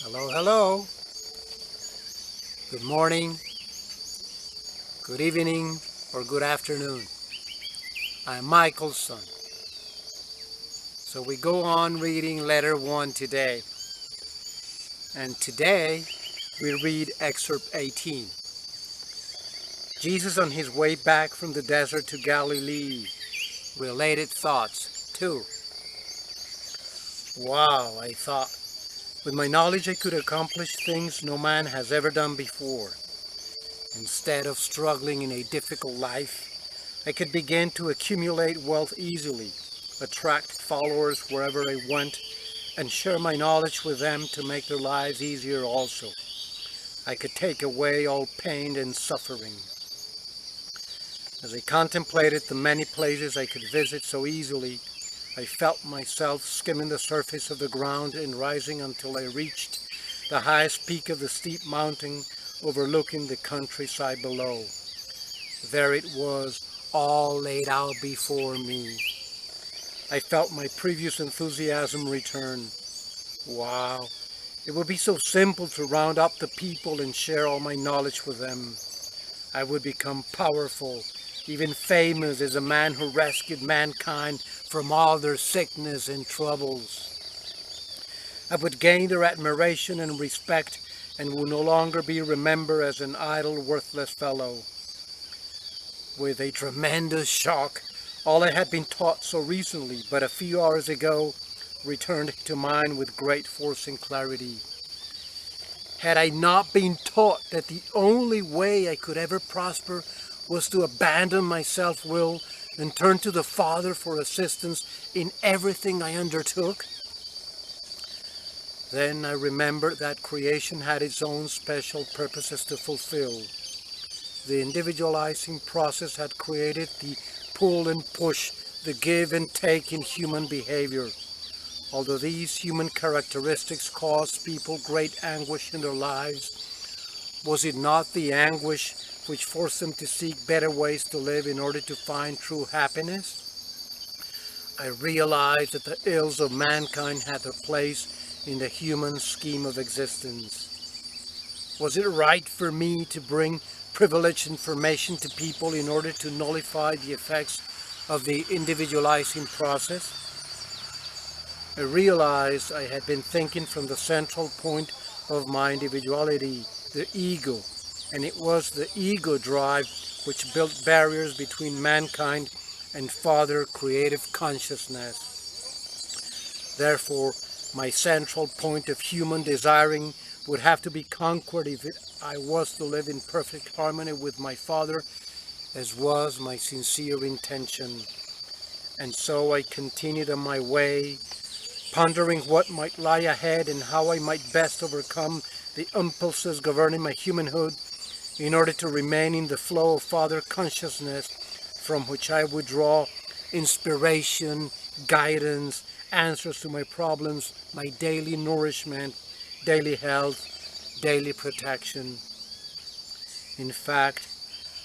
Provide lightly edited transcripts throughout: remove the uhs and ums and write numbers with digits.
Hello, hello. Good morning, good evening, or good afternoon. I'm Michael's son. So we go on reading letter 1 today. And today we read Excerpt 18. Jesus on his way back from the desert to Galilee. Related thoughts 2. Wow, I thought. With my knowledge I could accomplish things no man has ever done before. Instead of struggling in a difficult life, I could begin to accumulate wealth easily, attract followers wherever I went, and share my knowledge with them to make their lives easier also. I could take away all pain and suffering. As I contemplated the many places I could visit so easily, I felt myself skimming the surface of the ground and rising until I reached the highest peak of the steep mountain overlooking the countryside below. There it was, all laid out before me. I felt my previous enthusiasm return. Wow, it would be so simple to round up the people and share all my knowledge with them. I would become powerful, even famous as a man who rescued mankind from all their sickness and troubles. I would gain their admiration and respect and would no longer be remembered as an idle, worthless fellow. With a tremendous shock, all I had been taught so recently, but a few hours ago, returned to mind with great force and clarity. Had I not been taught that the only way I could ever prosper was to abandon my self-will and turn to the Father for assistance in everything I undertook? Then I remembered that creation had its own special purposes to fulfill. The individualizing process had created the pull and push, the give and take in human behavior. Although these human characteristics caused people great anguish in their lives, was it not the anguish which forced them to seek better ways to live in order to find true happiness? I realized that the ills of mankind had their place in the human scheme of existence. Was it right for me to bring privileged information to people in order to nullify the effects of the individualizing process? I realized I had been thinking from the central point of my individuality, the ego, and it was the ego drive which built barriers between mankind and Father creative consciousness. Therefore, my central point of human desiring would have to be conquered if I was to live in perfect harmony with my Father, as was my sincere intention. And so I continued on my way, pondering what might lie ahead and how I might best overcome the impulses governing my humanhood in order to remain in the flow of Father consciousness from which I would draw inspiration, guidance, answers to my problems, my daily nourishment, daily health, daily protection. In fact,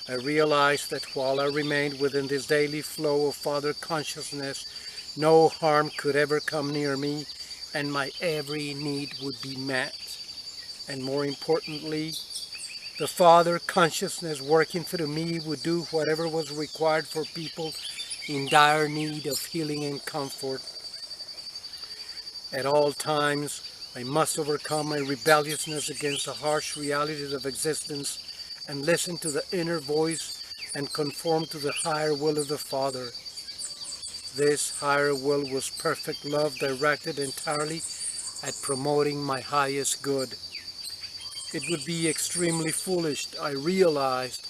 I realized that while I remained within this daily flow of Father consciousness, no harm could ever come near me, and my every need would be met. And more importantly, the Father consciousness working through me would do whatever was required for people in dire need of healing and comfort. At all times, I must overcome my rebelliousness against the harsh realities of existence and listen to the inner voice and conform to the higher will of the Father. This higher will was perfect love directed entirely at promoting my highest good. It would be extremely foolish, I realized,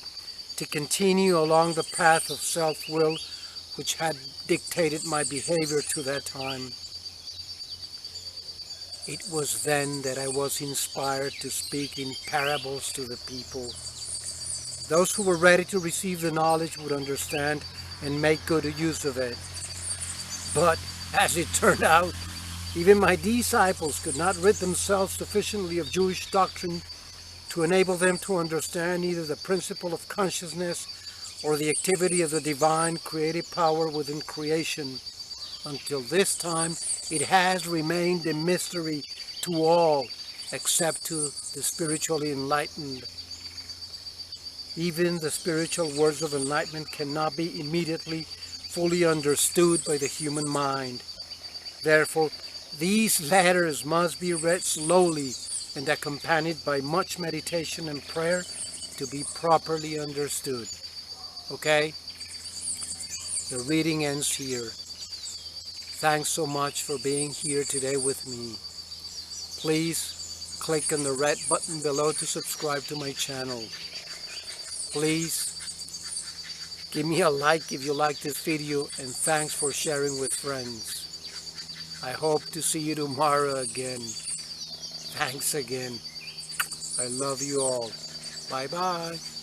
to continue along the path of self-will which had dictated my behavior to that time. It was then that I was inspired to speak in parables to the people. Those who were ready to receive the knowledge would understand and make good use of it. But, as it turned out, even my disciples could not rid themselves sufficiently of Jewish doctrine to enable them to understand either the principle of consciousness or the activity of the divine creative power within creation. Until this time, it has remained a mystery to all, except to the spiritually enlightened. Even the spiritual words of enlightenment cannot be immediately fully understood by the human mind. Therefore, these letters must be read slowly and accompanied by much meditation and prayer to be properly understood. Okay? The reading ends here. Thanks so much for being here today with me. Please click on the red button below to subscribe to my channel. Please give me a like if you like this video, and thanks for sharing with friends. I hope to see you tomorrow again. Thanks again. I love you all. Bye-bye.